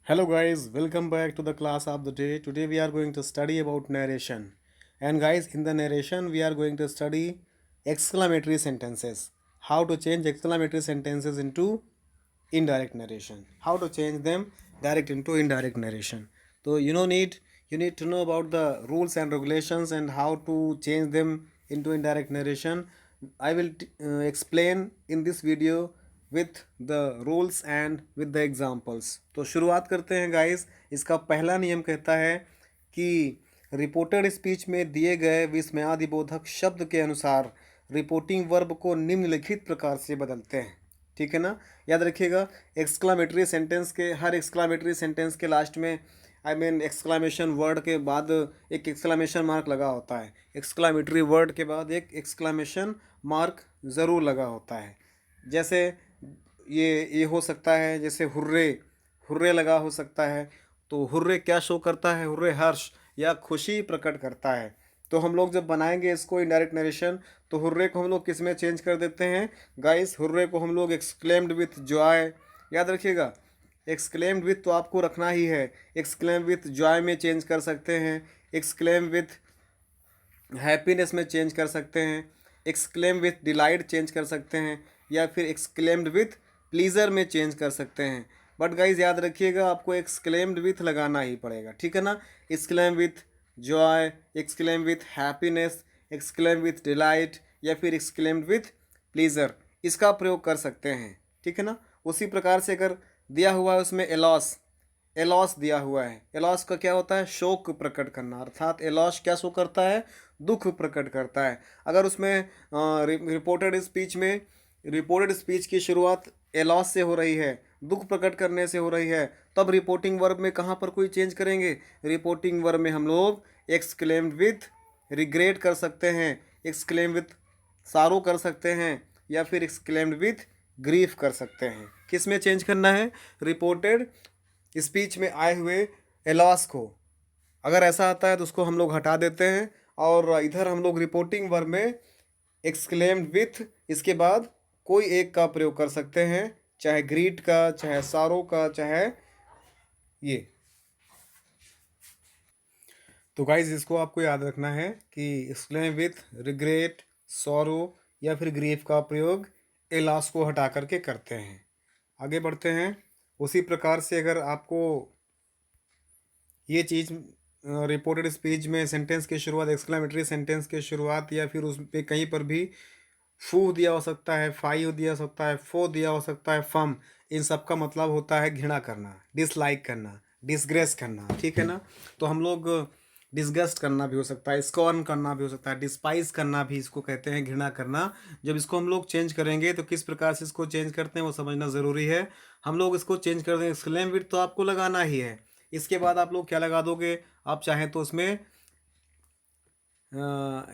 Hello guys, welcome back to the class of the day. Today we are going to study about narration. And guys, in the narration we are going to study exclamatory sentences. How to change exclamatory sentences into indirect narration. How to change them direct into indirect narration. So you need to know about the rules and regulations and how to change them into indirect narration. I will explain in this video with the rules and with the examples. तो शुरुआत करते हैं guys. इसका पहला नियम कहता है कि रिपोर्टेड स्पीच में दिए गए विस्मयादिबोधक शब्द के अनुसार रिपोर्टिंग वर्ब को निम्नलिखित प्रकार से बदलते हैं। ठीक है ना, याद रखिएगा। हर एक्सक्लामेटरी सेंटेंस के लास्ट में एक्सक्लामेशन वर्ड के बाद एक एक्सक्लामेशन मार्क लगा होता है। एक्सक्लामेटरी वर्ड के बाद एक एक्सक्लामेशन मार्क ज़रूर लगा होता है। जैसे ये हो सकता है, जैसे हुर्रे हुर्रे लगा हो सकता है। तो हुर्रे क्या शो करता है? हुर्रे हर्ष या खुशी प्रकट करता है। तो हम लोग जब बनाएंगे इसको इनडायरेक्ट नरेशन, तो हुर्रे को हम लोग किस में चेंज कर देते हैं गाइस? हुर्रे को हम लोग एक्सक्लेम्ड विथ जॉय, याद रखिएगा। एक्सक्लेम्ड विथ तो आपको रखना ही है। एक्सक्लेम विथ जॉय में चेंज कर सकते हैं, एक्सक्लेम विथ हैप्पीनेस में चेंज कर सकते हैं, एक्सक्लेम विथ डिलाइट चेंज कर सकते हैं, या फिर एक्सक्लेम्ड विथ प्लीज़र में चेंज कर सकते हैं। बट गाइज याद रखिएगा, आपको एक्सक्लेम्ड विथ लगाना ही पड़ेगा। ठीक है ना। Exclaim with Joy, exclaim with happiness, exclaim with delight, या फिर एक्सक्लेम्ड विथ प्लीज़र, इसका प्रयोग कर सकते हैं। ठीक है ना। उसी प्रकार से अगर दिया हुआ है उसमें एलॉस, एलॉस दिया हुआ है। एलॉस का क्या होता है? शोक प्रकट करना, अर्थात एलॉस क्या शो करता है? दुख प्रकट करता है। अगर उसमें रिपोर्टेड स्पीच की शुरुआत एलॉस से हो रही है, दुख प्रकट करने से हो रही है, तब रिपोर्टिंग वर्ब में कहाँ पर कोई चेंज करेंगे? रिपोर्टिंग वर्ब में हम लोग एक्सक्लेम्ड विथ रिग्रेट कर सकते हैं, एक्सक्लेम विथ सारो कर सकते हैं, या फिर एक्सक्लेम्ड विथ ग्रीफ कर सकते हैं। किस में चेंज करना है? रिपोर्टेड स्पीच में आए हुए एलॉस को। अगर ऐसा आता है तो उसको हम लोग हटा देते हैं, और इधर हम लोग रिपोर्टिंग वर्ब में एक्सक्लेम्ड विथ इसके बाद कोई एक का प्रयोग कर सकते हैं, चाहे ग्रीट का, चाहे सारो का, चाहे ये। तो गाइज इसको आपको याद रखना है कि एक्सक्लेम विथ रिग्रेट, सॉरो या फिर ग्रीफ का प्रयोग एलास को हटा करके करते हैं। आगे बढ़ते हैं। उसी प्रकार से अगर आपको ये चीज़ रिपोर्टेड स्पीच में सेंटेंस की शुरुआत, एक्सक्लेमेटरी सेंटेंस की शुरुआत, या फिर उस पर कहीं पर भी फू दिया हो सकता है, फाइव दिया हो सकता है, फो दिया हो सकता है, फम, इन सब का मतलब होता है घृणा करना, डिसलाइक करना, डिसग्रेस करना। ठीक है ना। तो हम लोग डिसगस्ट करना भी हो सकता है, स्कॉर्न करना भी हो सकता है, डिस्पाइज करना भी इसको कहते हैं, घृणा करना। जब इसको हम लोग चेंज करेंगे तो किस प्रकार से इसको चेंज करते हैं वो समझना ज़रूरी है। हम लोग इसको चेंज कर देंगे, एक्सक्लेम विथ तो आपको लगाना ही है। इसके बाद आप लोग क्या लगा दोगे? आप चाहें तो उसमें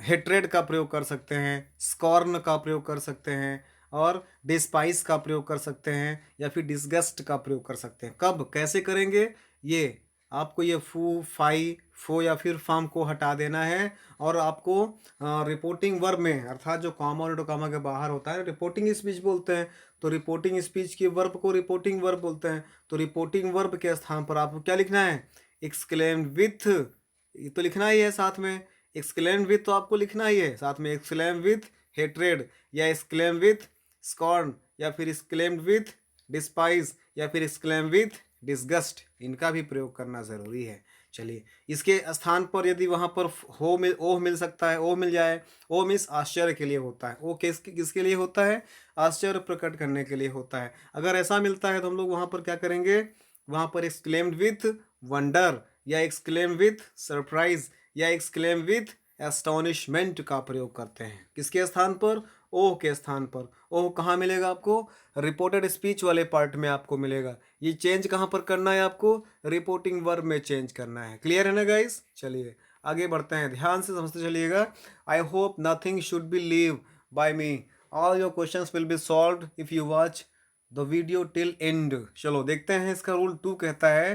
हेट्रेड का प्रयोग कर सकते हैं, स्कॉर्न का प्रयोग कर सकते हैं, और डिस्पाइस का प्रयोग कर सकते हैं, या फिर डिसगस्ट का प्रयोग कर सकते हैं। कब कैसे करेंगे? ये आपको ये फू, फाई, फो या फिर फार्म को हटा देना है, और आपको रिपोर्टिंग वर्ब में, अर्थात जो कॉमा और कॉमा के बाहर होता है, रिपोर्टिंग स्पीच बोलते हैं। तो रिपोर्टिंग स्पीच की वर्ब को रिपोर्टिंग वर्ब बोलते हैं। तो रिपोर्टिंग वर्ब के स्थान पर आपको क्या लिखना है? एक्सक्लेम्ड विथ, ये तो लिखना ही है साथ में। एक्सक्लेम विथ तो आपको लिखना ही है साथ में, एक्सक्लेम विथ हेट्रेड, या एक्सक्लेम विथ स्कॉर्न, या फिर एक्सक्लेम विथ डिस्पाइज, या फिर एक्सक्लेम विथ डिसगस्ट, इनका भी प्रयोग करना ज़रूरी है। चलिए, इसके स्थान पर यदि वहाँ पर ओह मिल सकता है, ओह मिल जाए। ओह मीन्स आश्चर्य के लिए होता है। ओह किसके लिए होता है? आश्चर्य प्रकट करने के लिए होता है। अगर ऐसा मिलता है तो हम लोग वहाँ पर क्या करेंगे? वहाँ पर एक्सक्लेम्ड विथ वंडर, या एक्सक्लेम विथ सरप्राइज, या एक्सक्लेम विथ एस्टोनिशमेंट का प्रयोग करते हैं। किसके स्थान पर? ओह के स्थान पर। ओह कहाँ मिलेगा आपको? रिपोर्टेड स्पीच वाले पार्ट में आपको मिलेगा। ये चेंज कहाँ पर करना है आपको? रिपोर्टिंग वर्ब में चेंज करना है। क्लियर है ना गाइस? चलिए आगे बढ़ते हैं, ध्यान से समझते चलिएगा। I hope nothing should be leave by me, all your questions will be solved if you watch the video till end. चलो देखते हैं, इसका रूल 2 कहता है।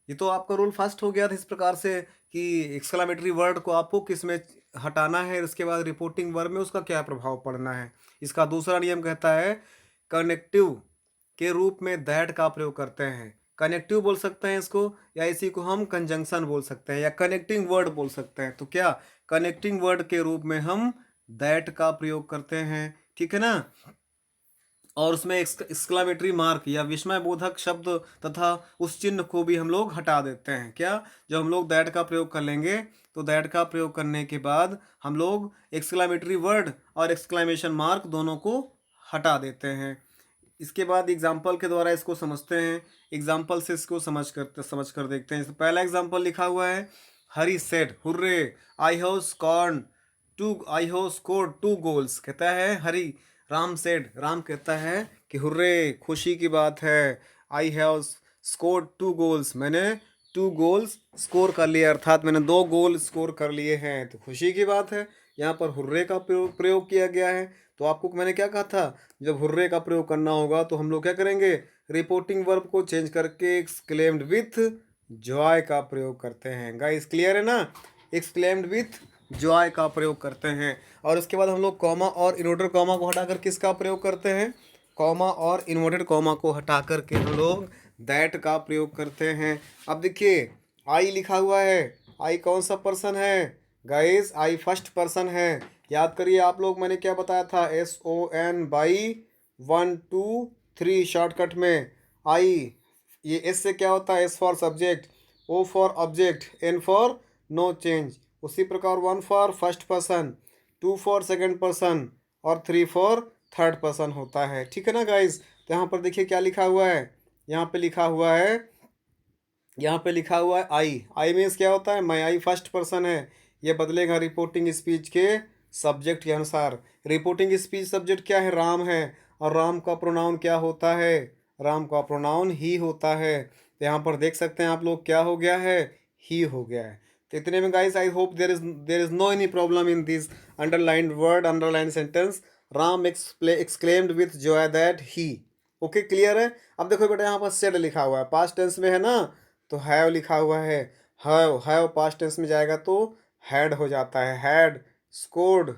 ये तो आपका रूल फर्स्ट हो गया था इस प्रकार से कि एक्सक्लामेटरी वर्ड को आपको किस में हटाना है, इसके बाद रिपोर्टिंग वर्ब में उसका क्या प्रभाव पड़ना है। इसका दूसरा नियम कहता है कनेक्टिव के रूप में दैट का प्रयोग करते हैं। कनेक्टिव बोल सकते हैं इसको, या इसी को हम कंजंक्शन बोल सकते हैं, या कनेक्टिंग वर्ड बोल सकते हैं। तो क्या कनेक्टिंग वर्ड के रूप में हम दैट का प्रयोग करते हैं, ठीक है ना। और उसमें एक्सक्लामेटरी मार्क या विस्मय बोधक शब्द तथा उस चिन्ह को भी हम लोग हटा देते हैं। क्या, जब हम लोग दैट का प्रयोग कर लेंगे तो दैट का प्रयोग करने के बाद हम लोग एक्सक्लामेटरी वर्ड और एक्सक्लामेशन मार्क दोनों को हटा देते हैं। इसके बाद एग्जाम्पल के द्वारा इसको समझते हैं। एग्जाम्पल से इसको समझ कर देखते हैं। पहला एग्जाम्पल लिखा हुआ है, Hari said hurray I have scored 2 goals. कहता है हरी, राम कहता है कि हुर्रे, खुशी की बात है, आई हैव स्कोर्ड 2 गोल्स, मैंने 2 गोल्स स्कोर कर लिए, अर्थात मैंने 2 गोल स्कोर कर लिए हैं। तो खुशी की बात है, यहाँ पर हुर्रे का प्रयोग किया गया है। तो आपको मैंने क्या कहा था, जब हुर्रे का प्रयोग करना होगा तो हम लोग क्या करेंगे, रिपोर्टिंग वर्ब को चेंज करके एक्सक्लेम्ड विथ जॉय का प्रयोग करते हैं। गाइस क्लियर है ना, एक्सक्लेम्ड विथ जॉय का प्रयोग करते हैं। और उसके बाद हम लोग कॉमा और इन्वर्टेड कॉमा को हटाकर किसका प्रयोग करते हैं, कॉमा और इन्वर्टेड कॉमा को हटा करके हम लोग दैट का प्रयोग करते हैं। अब देखिए आई लिखा हुआ है, आई कौन सा पर्सन है गाइस, आई फर्स्ट पर्सन है। याद करिए आप लोग, मैंने क्या बताया था, SON बाई 1 2 3 शॉर्टकट में। आई, ये एस से क्या होता है, S for subject, O for object, N for no change. उसी प्रकार 1 for first person, 2 for second person और 3 फॉर थर्ड पर्सन होता है, ठीक है ना गाइस। तो यहाँ पर देखिए क्या लिखा हुआ है, यहाँ पे लिखा हुआ है, यहाँ पे लिखा हुआ है आई मीन्स क्या होता है, मैं, आई फर्स्ट पर्सन है। ये बदलेगा रिपोर्टिंग स्पीच के सब्जेक्ट के अनुसार। रिपोर्टिंग स्पीच सब्जेक्ट क्या है, राम है, और राम का प्रोनाउन क्या होता है, राम का प्रोनाउन ही होता है। तो यहाँ पर देख सकते हैं आप लोग क्या हो गया है, ही हो गया है। तो इतने में guys I hope there is no any problem in this underlined word, underlined sentence. Ram exclaimed with joy that he. Okay clear है। अब देखो बेटा, यहाँ पर सेड लिखा हुआ है, पास्ट टेंस में है ना, तो हैव लिखा हुआ है, हैव पास्ट टेंस में जाएगा तो हैड हो जाता है, हैड स्कोर्ड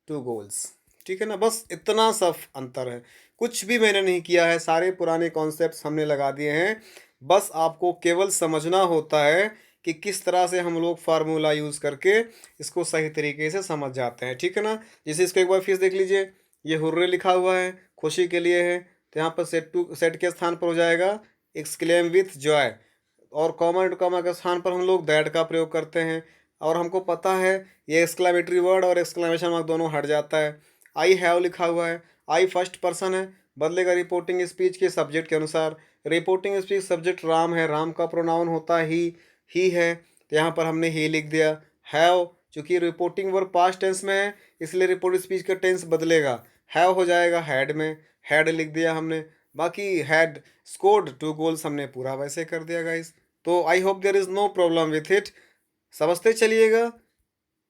2 गोल्स, ठीक है ना। बस इतना सा अंतर है, कुछ भी मैंने नहीं किया है, सारे पुराने कॉन्सेप्ट्स हमने लगा दिए हैं। बस आपको केवल समझना होता है कि किस तरह से हम लोग फार्मूला यूज़ करके इसको सही तरीके से समझ जाते हैं, ठीक है ना। जैसे इसको एक बार फिर देख लीजिए, ये हुर्रे लिखा हुआ है, खुशी के लिए है, तो यहाँ पर सेट के स्थान पर हो जाएगा एक्सक्लेम विथ जॉय, और कॉमा एंड कॉमा के स्थान पर हम लोग दैट का प्रयोग करते हैं। और हमको पता है ये एक्सक्लामेटरी वर्ड और एक्सक्लामेशन मार्क दोनों हट जाता है। आई हैव लिखा हुआ है, आई फर्स्ट पर्सन है, बदलेगा रिपोर्टिंग स्पीच के सब्जेक्ट के अनुसार। रिपोर्टिंग स्पीच सब्जेक्ट राम है, राम का प्रोनाउन होता ही है, तो यहाँ पर हमने ही लिख दिया। हैव, चूँकि रिपोर्टिंग वर्ब पास्ट टेंस में है इसलिए रिपोर्टिंग स्पीच का टेंस बदलेगा, हैव हो जाएगा हैड में, हैड लिख दिया हमने। बाकी हैड स्कोर्ड 2 गोल्स हमने पूरा वैसे कर दिया गाइस। तो I hope there is no problem with it. समझते चलिएगा,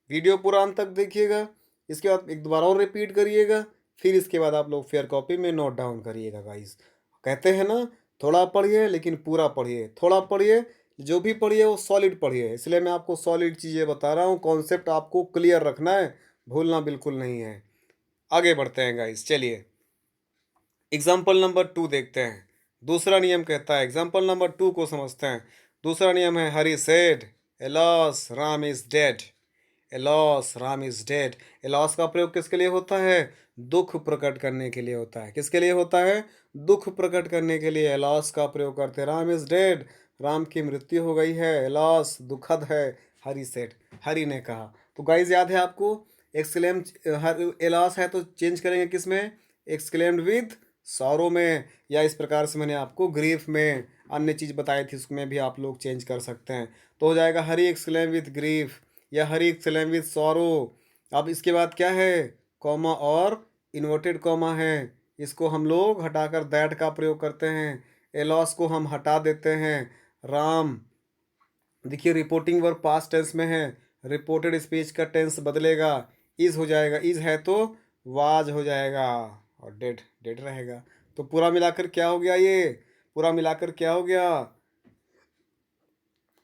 वीडियो पूरा अंत तक देखिएगा, इसके बाद एक दोबारा और रिपीट करिएगा, फिर इसके बाद आप लोग फेयर कॉपी में नोट डाउन करिएगा गाइस। कहते हैं ना, थोड़ा पढ़िए लेकिन पूरा पढ़िए, थोड़ा पढ़िए, जो भी पढ़िए वो सॉलिड पढ़िए, इसलिए मैं आपको सॉलिड चीज़ें बता रहा हूँ। कॉन्सेप्ट आपको क्लियर रखना है, भूलना बिल्कुल नहीं है। आगे बढ़ते हैं गाइस, चलिए एग्जाम्पल नंबर 2 देखते हैं। दूसरा नियम कहता है, एग्जाम्पल नंबर 2 को समझते हैं। दूसरा नियम है, Hari said alas Ram is dead, alas Ram is dead. Alas का प्रयोग किसके लिए होता है, दुख प्रकट करने के लिए होता है। किसके लिए होता है, दुख प्रकट करने के लिए एलॉस का प्रयोग करते हैं। राम इज डेड, राम की मृत्यु हो गई है, एलॉस दुखद है, हरी सेड, हरी ने कहा। तो गाइज याद है आपको, एक्सक्लेम एलॉस है तो चेंज करेंगे किस में, एक्सक्लेम्ड विद सॉरो में, या इस प्रकार से मैंने आपको ग्रीफ में अन्य चीज़ बताई थी उसमें भी आप लोग चेंज कर सकते हैं। तो हो जाएगा हरी एक्सक्लेम विथ ग्रीफ या हरी एक्सक्लेम विथ सॉरो। अब इसके बाद क्या है, कॉमा और इन्वर्टेड कॉमा है, इसको हम लोग हटाकर दैट का प्रयोग करते हैं। एलॉस को हम हटा देते हैं। राम, देखिए रिपोर्टिंग वर्ब पास्ट टेंस में है, रिपोर्टेड स्पीच का टेंस बदलेगा, इज हो जाएगा, इज है तो वाज हो जाएगा, और डेड डेड रहेगा। तो पूरा मिलाकर क्या हो गया, ये पूरा मिलाकर क्या हो गया,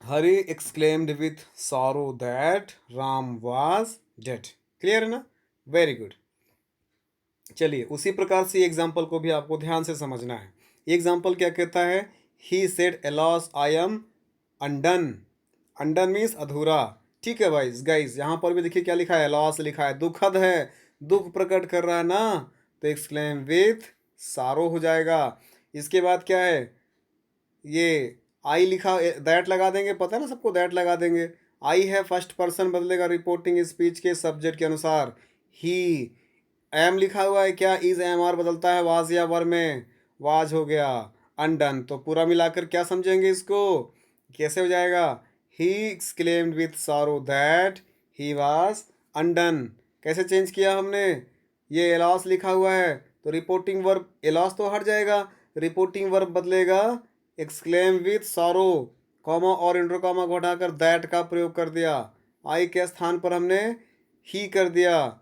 Hari exclaimed with sorrow that Ram was dead. Clear है ना, वेरी गुड। चलिए उसी प्रकार से एग्जाम्पल को भी आपको ध्यान से समझना है। एग्जाम्पल क्या कहता है, he said alas I am undone. Undone means अधूरा। ठीक है भाई गाइस, यहाँ पर भी देखिए क्या लिखा है, लॉस लिखा है, दुखद है, दुख प्रकट कर रहा है ना, तो एक्सक्लेम विथ सारो हो जाएगा। इसके बाद क्या है, ये आई लिखा, दैट लगा देंगे, पता है ना सबको, दैट लगा देंगे। आई है फर्स्ट पर्सन बदलेगा रिपोर्टिंग स्पीच के सब्जेक्ट के अनुसार। ही एम लिखा हुआ है, क्या इज एम आर बदलता है वाज या वर में, वाज हो गया। अनडन, तो पूरा मिलाकर क्या समझेंगे इसको, कैसे हो जाएगा, he exclaimed with sorrow that he was undone. कैसे चेंज किया हमने, ये एलॉस लिखा हुआ है तो रिपोर्टिंग वर्ब, एलॉस तो हट जाएगा, रिपोर्टिंग वर्ब बदलेगा एक्सक्लेम विथ सॉरो, कॉमा और इंट्रो कॉमा को हटाकर दैट का प्रयोग कर दिया। आई के स्थान पर हमने ही कर दिया,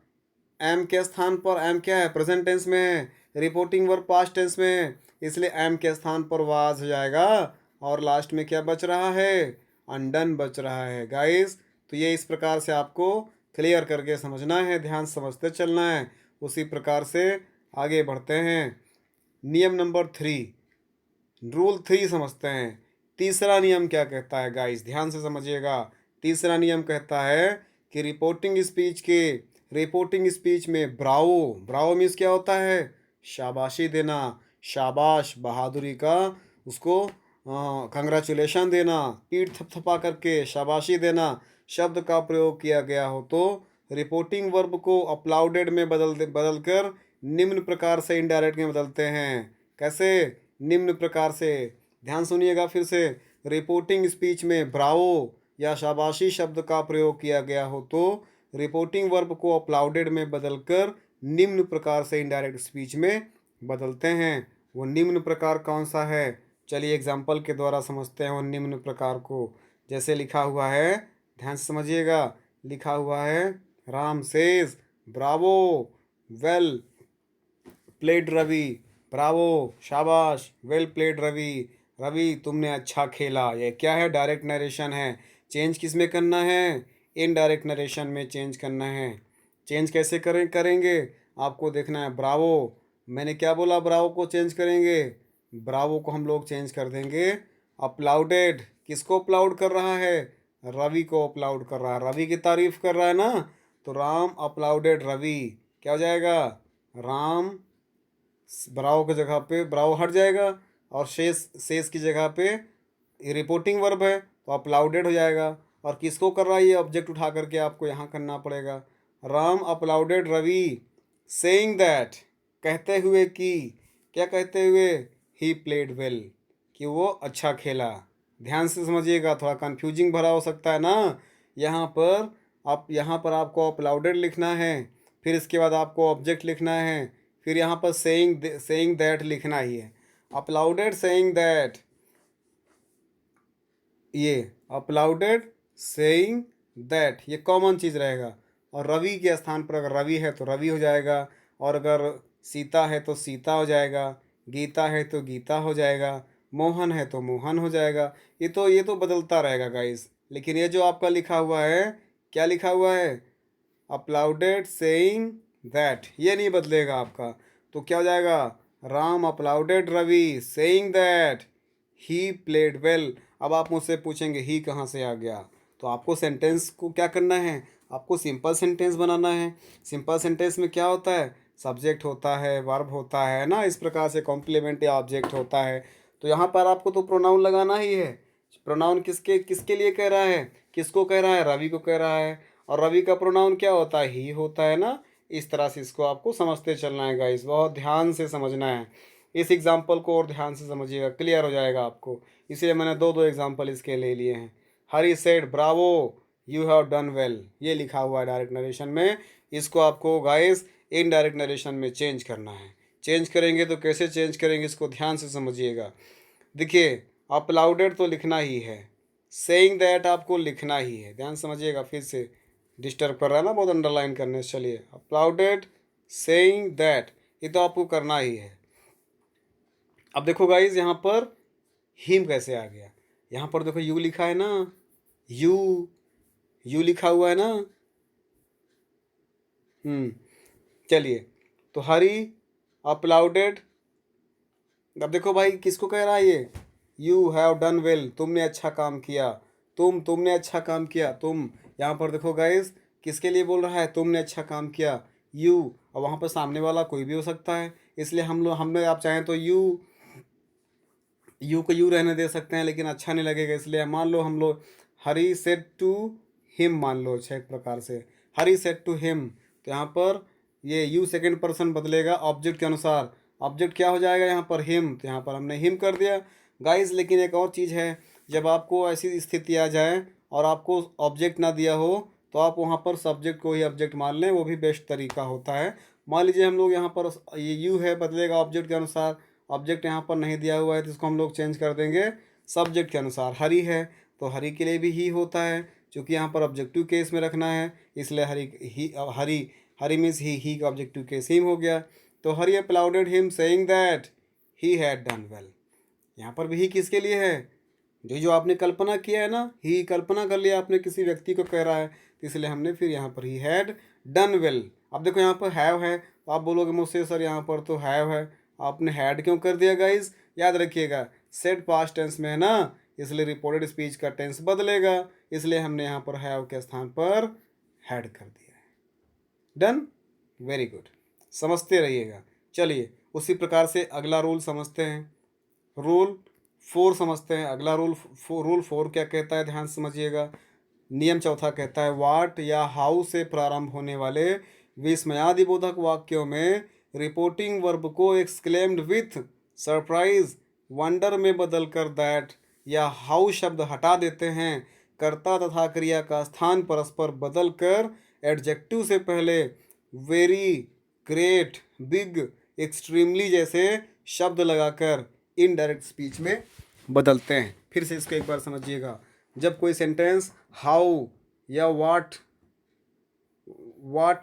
एम के स्थान पर, एम क्या है प्रेजेंट टेंस में है, रिपोर्टिंग वर्ब पास्ट टेंस में है, इसलिए एम के स्थान पर वाज हो जाएगा। और लास्ट में क्या बच रहा है, अनडन बच रहा है गाइस। तो ये इस प्रकार से आपको क्लियर करके समझना है, ध्यान समझते चलना है। उसी प्रकार से आगे बढ़ते हैं। नियम नंबर 3, रूल 3 समझते हैं। तीसरा नियम क्या कहता है गाइस, ध्यान से समझिएगा। तीसरा नियम कहता है कि रिपोर्टिंग स्पीच में ब्रावो, ब्रावो मीन्स क्या होता है, शाबाशी देना, शाबाश बहादुरी का, उसको कंग्रेचुलेशन देना, पीठ थपथपा करके शाबाशी देना, शब्द का प्रयोग किया गया हो तो रिपोर्टिंग वर्ब को अपलाउडेड में बदल कर निम्न प्रकार से इनडायरेक्ट में बदलते हैं। कैसे, निम्न प्रकार से, ध्यान सुनिएगा फिर से। रिपोर्टिंग स्पीच में ब्रावो या शाबाशी शब्द का प्रयोग किया गया हो तो रिपोर्टिंग वर्ब को अपलाउडेड में बदलकर निम्न प्रकार से इनडायरेक्ट स्पीच में बदलते हैं। वो निम्न प्रकार कौन सा है, चलिए एग्जाम्पल के द्वारा समझते हैं वो निम्न प्रकार को। जैसे लिखा हुआ है, ध्यान से समझिएगा, लिखा हुआ है Ram says bravo, well played Ravi, bravo शाबाश, वेल प्लेड रवि, रवि तुमने अच्छा खेला। ये क्या है, डायरेक्ट नरेशन है। चेंज किस में करना है, इनडायरेक्ट नरेशन में चेंज करना है। चेंज कैसे करेंगे, आपको देखना है। ब्रावो, मैंने क्या बोला, ब्रावो को चेंज करेंगे, ब्रावो को हम लोग चेंज कर देंगे अपलाउडेड। किसको अपलाउड कर रहा है, रवि को अपलाउड कर रहा है, रवि की तारीफ कर रहा है ना, तो राम अपलाउडेड रवि, क्या हो जाएगा, राम, ब्रावो की जगह पे ब्रावो हट जाएगा और शेष, शेष की जगह पे ये रिपोर्टिंग वर्ब है तो अपलाउडेड हो जाएगा। और किसको कर रहा है, ये ऑब्जेक्ट उठा करके आपको यहाँ करना पड़ेगा। Ram applauded Ravi saying that, कहते हुए कि, क्या कहते हुए, ही प्लेड वेल, कि वो अच्छा खेला। ध्यान से समझिएगा, थोड़ा कंफ्यूजिंग भरा हो सकता है ना। यहाँ पर आपको अपलाउडेड लिखना है, फिर इसके बाद आपको ऑब्जेक्ट लिखना है, फिर यहाँ पर सेइंग दैट लिखना ही है। अपलाउडेड सेइंग दैट, ये अपलाउडेड सेइंग दैट, ये कॉमन चीज़ रहेगा। और रवि के स्थान पर अगर रवि है तो रवि हो जाएगा, और अगर सीता है तो सीता हो जाएगा, गीता है तो गीता हो जाएगा, मोहन है तो मोहन हो जाएगा। ये तो बदलता रहेगा गाइस। लेकिन ये जो आपका लिखा हुआ है, क्या लिखा हुआ है, अपलाउडेड सेइंग दैट, ये नहीं बदलेगा आपका। तो क्या हो जाएगा, Ram applauded Ravi saying that he played well. अब आप मुझसे पूछेंगे ही कहाँ से आ गया, तो आपको सेंटेंस को क्या करना है, आपको सिंपल सेंटेंस बनाना है। सिंपल सेंटेंस में क्या होता है, सब्जेक्ट होता है, वर्ब होता है ना, इस प्रकार से कॉम्प्लीमेंट या ऑब्जेक्ट होता है। तो यहाँ पर आपको तो प्रोनाउन लगाना ही है। प्रोनाउन किसके किसके लिए कह रहा है, किसको कह रहा है, रवि को कह रहा है, और रवि का प्रोनाउन क्या होता है, ही होता है ना। इस तरह से इसको आपको समझते चलना है गाइस, बहुत ध्यान से समझना है। इस एग्जाम्पल को और ध्यान से समझिएगा, क्लियर हो जाएगा आपको। इसलिए मैंने दो दो एग्जाम्पल इसके ले लिए हैं। Hari said bravo you have done well, ये लिखा हुआ है डायरेक्ट नरेशन में। इसको आपको गाइस इनडायरेक्ट नरेशन में चेंज करना है। चेंज करेंगे तो कैसे चेंज करेंगे, इसको ध्यान से समझिएगा। देखिए, अपलाउडेड तो लिखना ही है, सेइंग दैट आपको लिखना ही है। ध्यान समझिएगा, फिर से डिस्टर्ब कर रहा है ना बहुत अंडरलाइन करने से। चलिए, अपलाउडेड सेइंग दैट, ये तो आपको करना ही है। अब देखो गाइज, यहाँ पर हिम कैसे आ गया, यहाँ पर देखो यू लिखा है ना, यू यू लिखा हुआ है ना। चलिए, तो हरी अपलाउडेड, अब देखो भाई किसको कह रहा है, यू हैव डन वेल, तुमने अच्छा काम किया। तुमने अच्छा काम किया। तुम यहाँ पर देखो गाइस, किसके लिए बोल रहा है? तुमने अच्छा काम किया। यू, और वहाँ पर सामने वाला कोई भी हो सकता है, इसलिए हमने आप चाहें तो यू को यू रहने दे सकते हैं, लेकिन अच्छा नहीं लगेगा, इसलिए मान लो हम लोग हरी सेड टू हिम मान लो, अच्छा एक प्रकार से हरी सेड टू हिम, तो यहाँ पर ये यू सेकंड पर्सन बदलेगा ऑब्जेक्ट के अनुसार। ऑब्जेक्ट क्या हो जाएगा यहाँ पर? हिम, तो यहाँ पर हमने हिम कर दिया गाइस। लेकिन एक और चीज़ है, जब आपको ऐसी स्थिति आ जाए और आपको ऑब्जेक्ट ना दिया हो, तो आप वहाँ पर सब्जेक्ट को ही ऑब्जेक्ट मान लें, वो भी बेस्ट तरीका होता है। मान लीजिए हम लोग यहाँ पर ये यू है, बदलेगा ऑब्जेक्ट के अनुसार। ऑब्जेक्ट यहाँ पर नहीं दिया हुआ है, तो इसको हम लोग चेंज कर देंगे सब्जेक्ट के अनुसार। हरी है तो हरी के लिए भी ही होता है, क्योंकि यहाँ पर ऑब्जेक्टिव केस में रखना है, इसलिए हरी हरी मीन्स ही का ऑब्जेक्टिव केस हिम हो गया। तो Hari applauded him saying that he had done well. यहाँ पर भी ही किसके लिए है? जो जो आपने कल्पना किया है ना, ही कल्पना कर लिया आपने, किसी व्यक्ति को कह रहा है, तो इसलिए हमने फिर यहाँ पर ही हैड डन वेल। अब देखो यहाँ पर हैव है, तो आप बोलोगे मुझसे सर यहाँ पर तो हैव है, आपने हैड क्यों कर दिया गाइस? याद रखिएगा सेड पास्ट टेंस में है ना, इसलिए रिपोर्टेड स्पीच का टेंस बदलेगा, इसलिए हमने यहाँ पर हैव के स्थान पर हैड कर दिया है। डन, वेरी गुड, समझते रहिएगा। चलिए उसी प्रकार से अगला रूल समझते हैं। रूल 4 समझते हैं। अगला रूल 4 क्या कहता है, ध्यान से समझिएगा। नियम चौथा कहता है, वाट या हाउ से प्रारंभ होने वाले विस्मयादिबोधक वाक्यों में रिपोर्टिंग वर्ब को एक्सक्लेम्ड विथ सरप्राइज वंडर में बदलकर दैट या हाउ शब्द हटा देते हैं। कर्ता तथा क्रिया का स्थान परस्पर बदलकर एडजेक्टिव से पहले वेरी, ग्रेट, बिग, एक्सट्रीमली जैसे शब्द लगाकर इनडायरेक्ट स्पीच में बदलते हैं। फिर से इसको एक बार समझिएगा। जब कोई सेंटेंस हाउ या वाट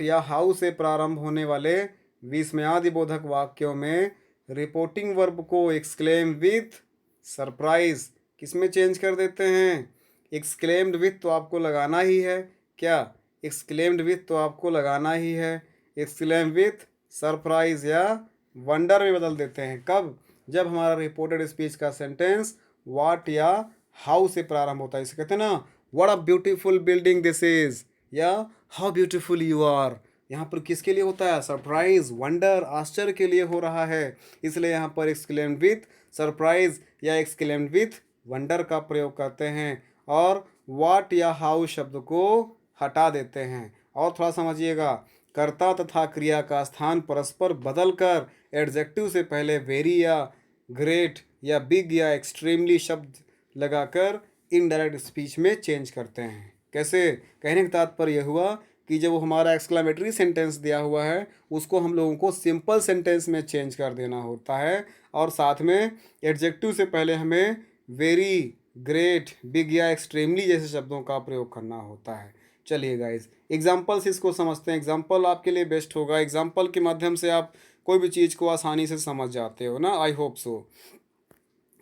या हाउ से प्रारंभ होने वाले विस्मयादिबोधक वाक्यों में रिपोर्टिंग वर्ब को एक्सक्लेम विथ सरप्राइज किस में चेंज कर देते हैं? एक्सक्लेम्ड विथ तो आपको लगाना ही है, क्या? एक्सक्लेम्ड विथ तो आपको लगाना ही है। एक्सक्लेम विथ सरप्राइज या वंडर में बदल देते हैं। कब? जब हमारा रिपोर्टेड स्पीच का सेंटेंस वाट या हाउ से प्रारंभ होता है। इसे कहते हैं ना, what a beautiful building this is, या हाउ ब्यूटीफुल यू आर। यहाँ पर किसके लिए होता है? सरप्राइज, वंडर, आश्चर्य के लिए हो रहा है, इसलिए यहाँ पर एक्सक्लेम्ड विथ सरप्राइज या एक्सक्लेम्ड विथ वंडर का प्रयोग करते हैं और वाट या हाउ शब्द को हटा देते हैं। और थोड़ा समझिएगा, कर्ता तथा क्रिया का स्थान परस्पर बदलकर एडजेक्टिव से पहले वेरी या ग्रेट या बिग या एक्सट्रीमली शब्द लगाकर इनडायरेक्ट स्पीच में चेंज करते हैं। कैसे? कहने का तात्पर्य हुआ कि जब वो हमारा एक्सक्लेमेटरी सेंटेंस दिया हुआ है, उसको हम लोगों को सिंपल सेंटेंस में चेंज कर देना होता है, और साथ में एडजेक्टिव से पहले हमें वेरी, ग्रेट, बिग या एक्सट्रीमली जैसे शब्दों का प्रयोग करना होता है। चलिए गाइज, एग्जाम्पल्स इसको समझते हैं। एग्जाम्पल आपके लिए बेस्ट होगा। एग्जाम्पल के माध्यम से आप कोई भी चीज़ को आसानी से समझ जाते हो ना, आई होप सो।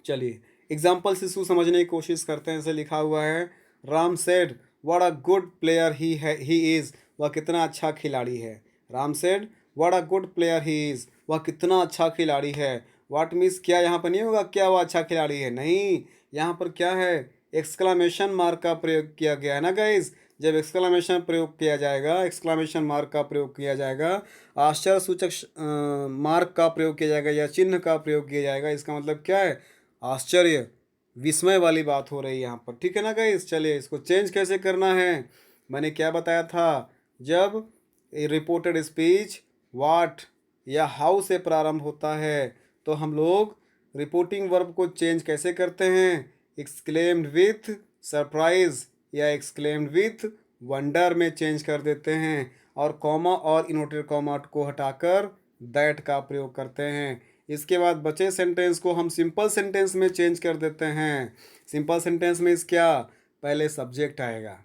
चलिए एग्जाम्पल से इसको समझने की कोशिश करते हैं। जैसे लिखा हुआ है, Ram said what a good player he is, वह कितना अच्छा खिलाड़ी है। Ram said what a good player he is, वह कितना अच्छा खिलाड़ी है। व्हाट मीन्स क्या यहाँ पर नहीं होगा क्या वह अच्छा खिलाड़ी है, नहीं, यहाँ पर क्या है? एक्सक्लामेशन मार्क का प्रयोग किया गया है ना गाइज। जब एक्सक्लामेशन प्रयोग किया जाएगा, एक्सक्लामेशन मार्क का प्रयोग किया जाएगा, आश्चर्य सूचक मार्क का प्रयोग किया जाएगा या चिन्ह का प्रयोग किया जाएगा, इसका मतलब क्या है? आश्चर्य, विस्मय वाली बात हो रही है यहाँ पर, ठीक है ना गाइस। चलिए इसको चेंज कैसे करना है, मैंने क्या बताया था। जब रिपोर्टेड स्पीच वाट या हाउ से प्रारंभ होता है, तो हम लोग रिपोर्टिंग वर्ब को चेंज कैसे करते हैं? एक्सक्लेम्ड विथ सरप्राइज या एक्सक्लेम्ड विथ वंडर में चेंज कर देते हैं, और कॉमा और इनवर्टेड कॉमा को हटाकर दैट का प्रयोग करते हैं। इसके बाद बचे सेंटेंस को हम सिंपल सेंटेंस में चेंज कर देते हैं। सिंपल सेंटेंस में इस क्या? पहले सब्जेक्ट आएगा,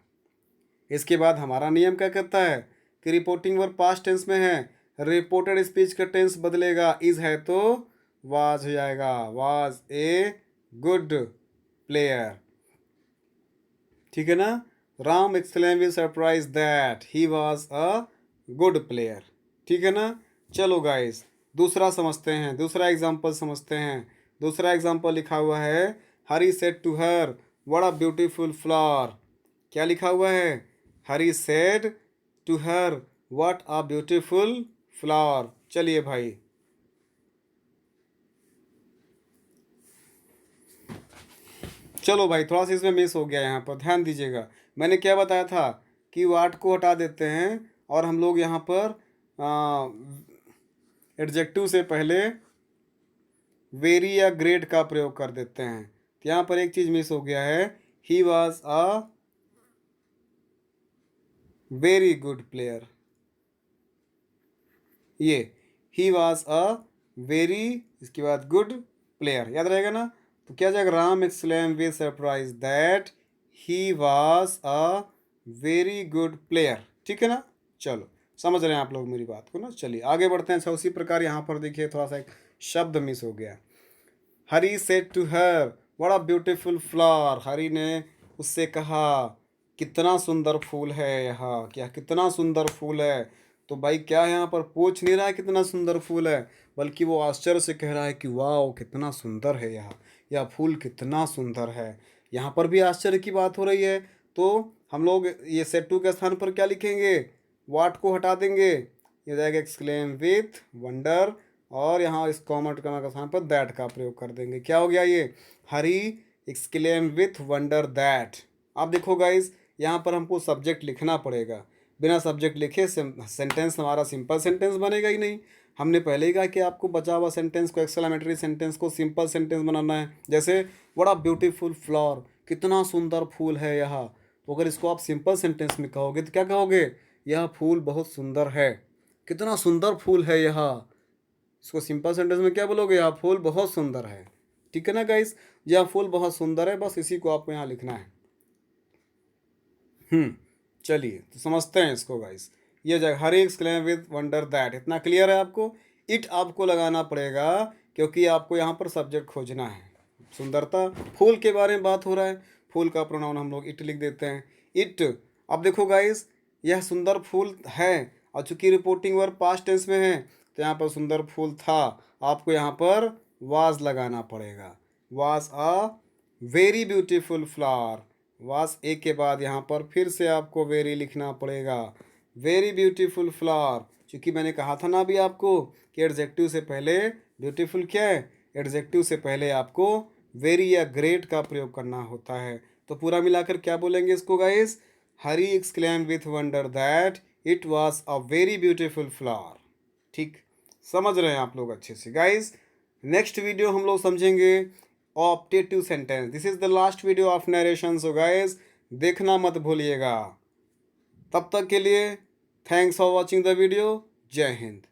इसके बाद हमारा नियम क्या कहता है कि रिपोर्टिंग वर्ब पास्ट टेंस में है, रिपोर्टेड स्पीच का टेंस बदलेगा, इज है तो वाज हो जाएगा, वाज ए गुड प्लेयर, ठीक है ना। Ram exclaim with surprise that he was a good player, ठीक है ना। चलो गाइस दूसरा समझते हैं, दूसरा एग्जांपल समझते हैं। दूसरा एग्जांपल लिखा हुआ है, Hari said to her what a beautiful flower. क्या लिखा हुआ है? Hari said to her what a beautiful flower. चलिए भाई, चलो भाई, थोड़ा सा इसमें मिस हो गया, यहाँ पर ध्यान दीजिएगा। मैंने क्या बताया था कि वाट को हटा देते हैं और हम लोग यहाँ पर एडजेक्टिव से पहले वेरी या ग्रेट का प्रयोग कर देते हैं। तो यहाँ पर एक चीज़ मिस हो गया है, he was a very good player. ये ही वॉज अ वेरी, इसके बाद गुड प्लेयर, याद रहेगा ना? तो क्या जाएगा? Ram exclaim with surprise that he was a very good player. ठीक है ना? चलो, समझ रहे हैं आप लोग मेरी बात को ना? चलिए आगे बढ़ते हैं। अच्छा, उसी प्रकार यहाँ पर देखिए थोड़ा सा एक शब्द मिस हो गया। Hari said to her what a beautiful flower. Hari ने उससे कहा कितना सुंदर फूल है यहाँ, क्या कितना सुंदर फूल है। तो भाई क्या है, यहाँ पर पूछ नहीं रहा है कितना सुंदर फूल है, बल्कि वो आश्चर्य से कह रहा है कि वाह कितना सुंदर है यहाँ, यह फूल कितना सुंदर है। यहाँ पर भी आश्चर्य की बात हो रही है। तो हम लोग ये सेड टू के स्थान पर क्या लिखेंगे? वाट को हटा देंगे, ये जाएगा एक्सक्लेम विथ वंडर, और यहाँ इस कॉमा के स्थान पर दैट का प्रयोग कर देंगे। क्या हो गया ये? हरी एक्सक्लेम विथ वंडर दैट। अब देखो गाइस, यहाँ पर हमको सब्जेक्ट लिखना पड़ेगा। बिना सब्जेक्ट लिखे सेंटेंस हमारा सिंपल सेंटेंस बनेगा ही नहीं। हमने पहले ही कहा कि आपको बचा हुआ सेंटेंस को, एक्सक्लेमेटरी सेंटेंस को सिंपल सेंटेंस बनाना है। जैसे व्हाट अ ब्यूटीफुल फ्लावर, कितना सुंदर फूल है यहाँ। तो अगर इसको आप सिंपल सेंटेंस में कहोगे तो क्या कहोगे? यह फूल बहुत सुंदर है, कितना सुंदर फूल है यहाँ। इसको सिंपल सेंटेंस में क्या बोलोगे? यह फूल बहुत सुंदर है। ठीक है ना गाइस? यह फूल बहुत सुंदर है, बस इसी को आपको यहाँ लिखना है। चलिए तो समझते हैं इसको गाइस। ये जगह हरी एक्सक्लेम विद वंडर दैट, इतना क्लियर है आपको? इट आपको लगाना पड़ेगा क्योंकि आपको यहाँ पर सब्जेक्ट खोजना है। सुंदरता, फूल के बारे में बात हो रहा है, फूल का प्रोनाउन हम लोग इट लिख देते हैं, इट। अब देखो गाइस, यह सुंदर फूल है, और चूंकि रिपोर्टिंग वर्ब पास्ट टेंस में है तो यहाँ पर सुंदर फूल था, आपको यहाँ पर वाज लगाना पड़ेगा। Was a very beautiful flower. वास ए के बाद यहाँ पर फिर से आपको वेरी लिखना पड़ेगा। वेरी ब्यूटीफुल फ्लावर, क्योंकि मैंने कहा था ना अभी आपको कि एडजेक्टिव से पहले ब्यूटीफुल क्या है? एडजेक्टिव से पहले आपको वेरी या ग्रेट का प्रयोग करना होता है। तो पूरा मिलाकर क्या बोलेंगे इसको guys? Hari exclaim with wonder that it was a very beautiful flower. ठीक, समझ रहे हैं आप लोग अच्छे से गाइस? नेक्स्ट वीडियो हम लोग समझेंगे optative sentence. This is the last video of narration, so guys देखना मत भूलिएगा। तब तक के लिए thanks for watching the video. जय हिंद।